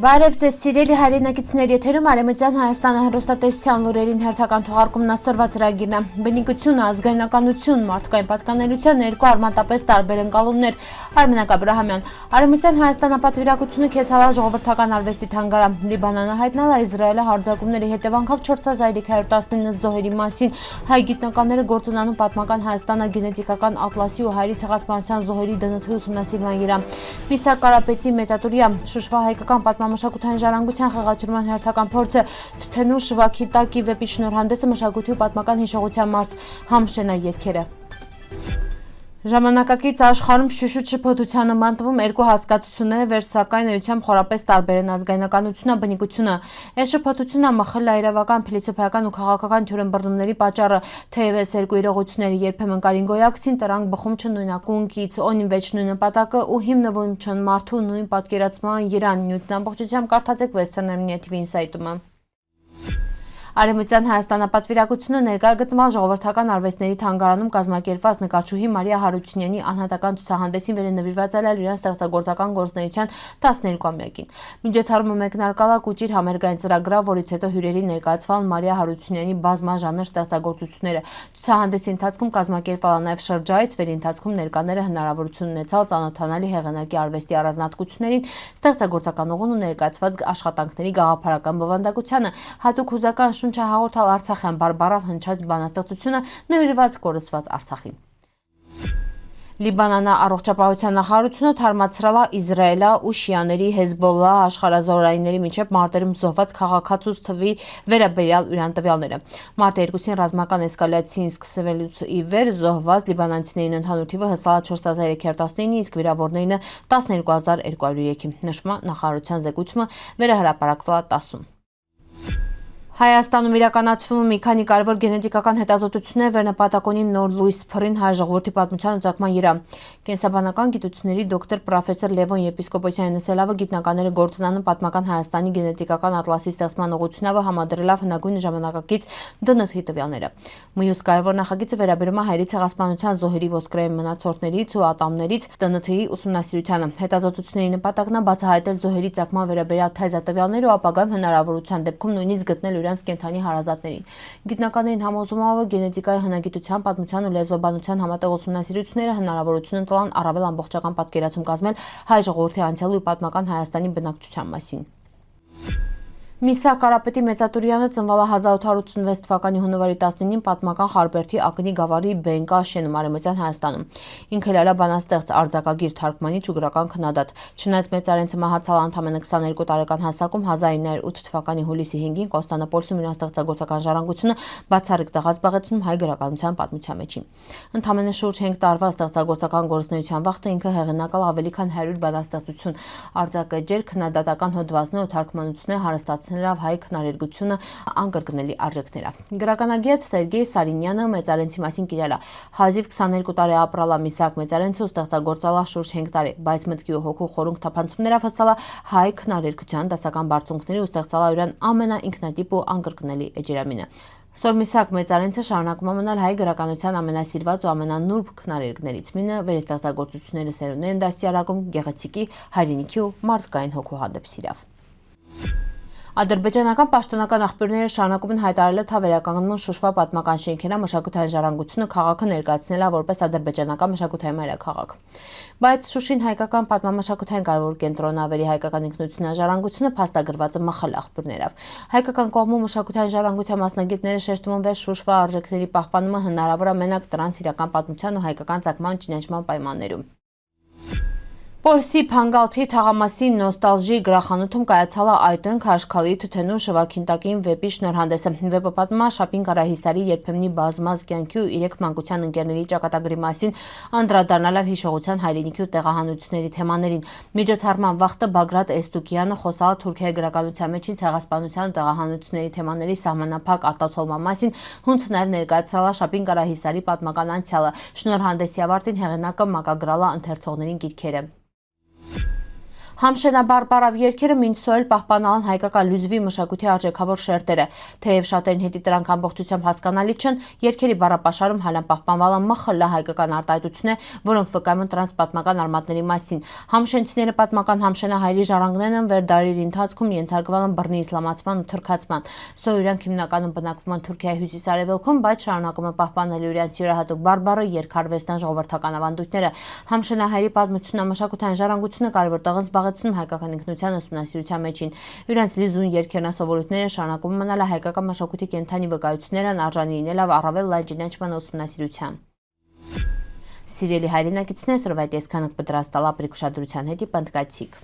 Բարև ձեզ սիրելի հայրենակիցներ, եթերում Արևմտյան Հայաստանը հեռուստատեսության լուրերին հերթական թողարկումն ասորված ծրագիրն է։ Բնիկությունը, ազգայնականություն, մարդկային պատկանելության երկու արմատապես տարբեր ընկալումներ։ Արմենակ Աբրահամյան։ Արևմտյան Հայաստանապատվիրակությունը կեցալա ժողովրդական արվեստի թանգարան։ Լիբանանը հայտնալ է Իսրայելը հարձակումների հետևանքով 4519 զոհերի մասին։ Հայ գիտնականները գործունանում պատմական Հայաստանը գենետիկական ատլասի ու հայերի ցեղասպանության զոհերի ԴՆԹ ուսումնասիրման երամ։ Միսա Կարապետի մեծատուրիա Շուշվա հայկական պատմամշակութային ժառանգության խաղացման հերթական փորձը Թթենու շվաքի տակի վեպի շնորհանդեսը մշակույթի ու պատմական հիշողության մաս համշենա ետքերը։ Ժամանակակից աշխարհում շուշուտ շփոթության նման թվում երկու հասկացությունները վեր սակայն էությամբ խորապես տարբեր են ազգայնականությունը, բնիկությունը։ Այս շփոթությունը մխել է իրավական, փիլիսոփայական ու քաղաքական թյուրըմբռնումների պատճառը, թեև այս երկու իրողությունների երբեմն կարին գոյակցին, տրանք բխում չն նույնակունքից, օնին վեճ նույն նպատակը ու հիմնվում չն մարդու նույն պատկերացման երան նյութն ամբողջությամբ կարդացեք Western Amnesty Insight-ումը։ Արևմտյան Հայաստանապատվիրակությունը ներկա գտնվել ժողովրդական արվեստների թանգարանում կազմակերպված նկարչուհի Մարիա Հարությունյանի անհատական ցուցահանդեսին վերնվիրված այլ իրան ստեղծագործական գործունեության 12-ամյակին։ Միջոցառումը մեկնարկալ է Կուճիր համերգային ծրագրով, որից հետո հյուրերի ներկայացվան Մարիա Հարությունյանի բազմաժանր ստեղծագործությունները։ Ցուցահանդեսի ընթացքում կազմակերպվել է նաև շրջայց, վերի ընթացքում ներկաները հնարավորություն ունեցալ ծանոթանալի հեղինակի արվեստի առանձնահատկություններին, ստեղծագործական ուղուն ու ներկայացված աշխատանքների գաղափարական բովանդակությանը, հատուկ հուզական շունչ հաղորդալ Արցախյան բարբառով հնչած բանաստեղծությունը նվիրված կորսված Արցախին։ Լիբանանը առողջապահության նախարարությունը թարմացրել է Իսրայելը ու շիաների Հեզբոլլա աշխարհազորայինների միջև մարտերում զոհված քաղաքացուց թվի վերաբերյալ իրան տվյալները։ Մարտի 2-ին ռազմական էսկալացիային սկսվելուց ի վեր զոհված լիբանանցիների ընդհանուր թիվը հասել է 4319, իսկ վիրավորներինը 12203-ի։ Նշվում է նախարարության զեկույցը վերահրապարակվել է 10-ում։ Հայաստանում իրականացվում մի քանի կարևոր գենետիկական հետազոտություններ վերնպատակ ունի նոր լույս փռին հայ ժողովրդի պատմության ու ծագման երամ։ Կենսաբանական գիտությունների դոկտոր պրոֆեսոր Լևոն Եպիսկոպոսյանի նսելավը գիտնականները գործունանում պատմական Հայաստանի գենետիկական ատլասի ստեղծման ուղղությունով համադրելով հնագույն ժամանակակից ԴՆԹ տվյալները։ Մյուս կարևոր նախագիծը վերաբերում է հայերի ցեղասպանության զոհերի ոսկրային մնացորդներից ու ատամներից ԴՆԹ-ի ուսումնասիրությանը։ Հետազոտությունների նպատակն է բացահայտել զոհերի ծագման վերաբերյալ թայզատվյալներ ու ապագայում հնարավորության դեպքում նույնիսկ գտնել իրենց կենդանի հարազատներին։ Գիտնականներին համոզումով գենետիկայի հնագիտության, պատմության ու լեզվաբանության համատեղ ուսումնասիրությունները հնարավորություն տալան առավել ամբողջական պատկերացում կազմել հայ ժողովրդի անցյալի ու պատմական Հայաստանի բնակչության մասին։ Միսա Կարապետի մեծատուրյանը ծնվել է 1886 թվականի հունվարի 19-ին պատմական Խարբերդի Ակնի գավառի Բենկա շենում Արևմտյան Հայաստանում։ Ինքը լալա բանաստեղծ, արձակագիր, թարգմանիչ ու գրական քննադատ։ Չնայած մեծարենցը մահացալ ընդամենը 22 տարեկան հասակում 1908 թվականի հուլիսի 5-ին Կոստանդնուպոլսում իր ստեղծագործական ժառանգությունը բացառիկ տեղ զբաղեցնում հայ գրականության պատմության մեջին։ Ընդամենը շուրջ 5 տարվա ստեղծագործական գործունեության վաղտը ինքը հեղինակալ ավելի քան 100 բանաստեղծություն, արձակեջեր, քննադատական հոդվածներ ու թարգմանություններ հարստացնել հայ քնարերգությունը անկրկնելի արժեքներով։ Գրականագետ Սերգեյ Սարինյանը մեծարենցի մասին կիրել է։ Հազիվ 22 տարի ապրալ է Միսակ մեծարենցը ու ստեղծագործել է շուրջ 5 տարի, բայց մտքի ու հոգու խորունկ թափանցումներով հասել է հայ քնարերգության դասական բարձունքների ու ստեղծել է իրեն ամենաինքնատիպ ու անկրկնելի էջերամինը։ Սորմիսակ մեծարենցը շարունակում է մնալ հայ գրականության ամենասիրված ու ամենանուրբ քնարերգներից մեկը, վերստեղծագործությունները սերունդներ են դաստիարակում գեղեցիկի, հայրենիքի ու մարդկային հոգու հանդեպ սիրով։ Ադրբեջանական պաշտոնական աղբյուրները շարունակում են հայտարարել, թե վերականգնվում Շուշվա պատմական շենքերի մշակութային ժառանգությունը քաղաքը ներկայացնել է որպես ադրբեջանական մշակութային մայրաքաղաք։ Բայց Շուշին հայկական պատմամշակութային կարևոր կենտրոն ավերի հայկական ինքնությունների ժառանգությունը փաստագրված է մխել աղբյուրներով։ Հայկական կողմում մշակութային ժառանգության մասնագետները շեշտում են, որ Շուշվա արժեքների պահպանումը հնարավոր է մենակ դրանց իրական պատմության ու հայկական ծագման ճանաչման պայմաններում։ Պոլսի Փանգալթի թաղամասի նոստալժի գրախանութում կայացել է «Այտենք Աշքալի Թթենու շվաքինտակին» վեպի շնորհանդեսը։ Վեպը պատմում է Շապին Կարահիսարի երբեմնի բազմազ կյանքի ու 3 մանկության ընկերների ճակատագրի մասին, անդրադառնալով հիշողության, հայրենիքի ու տեղահանությունների թեմաներին։ Միջոցառման վաղտը Բագրատ Էստուկյանը խոսալ Թուրքիայի գրականության մեջին ցեղասպանության ու տեղահանությունների թեմաների սահմանափակ արտացոլման մասին, հունց նաև ներկայացրել է Շապին Կարահիսարի պատմական անցյալը։ Շնորհանդեսի ավարտին հեղինակը մակագրել է ընթերցողներին գիրքերը։ Համշենաբարբարավ երկերը մինչ սոյել պահպանալն հայկական լյուզվի մշակույթի արժեքավոր շերտերը, թեև շատերին հետի դրանք ամբողջությամբ հասկանալի չն, երկերի բառապաշարում հալան պահպանվալը մխլլա հայկական արտահայտություն է, որոնք վկայում են տրանս պատմական արմատների մասին։ Համշենցիները պատմական համշենահայերի ժառանգներն են վեր դարերի ընթացքում ենթարկվել են բռնի իսլամացման ու թրքացման։ Սոյուրյանք հիմնականում բնակվում են Թուրքիայի հյուսիսարևելքում, բայց շարունակում են պահպանել իրենց յուրահատուկ բարբառը, երկարվեստան ժողովրդական ավանդույթները։ Համշենահայերի պատմությունամշակութային ժառանգությունը կարևոր տեղ զբաղեցնում հայկական ինքնության ուսումնասիրության մեջին։ Իրենց լիզուն երկերն սովորույթները շարունակում մնալ հայկական մշակույթի կենդանի վկայություններն արժանի լինելով առավել լայն ճանաչման ուսումնասիրության։ Սիրելի հայրենակիցներ, սրվայտ եսքանք պատրաստալ ապրիկ ուշադրության հետի պնդկացիք։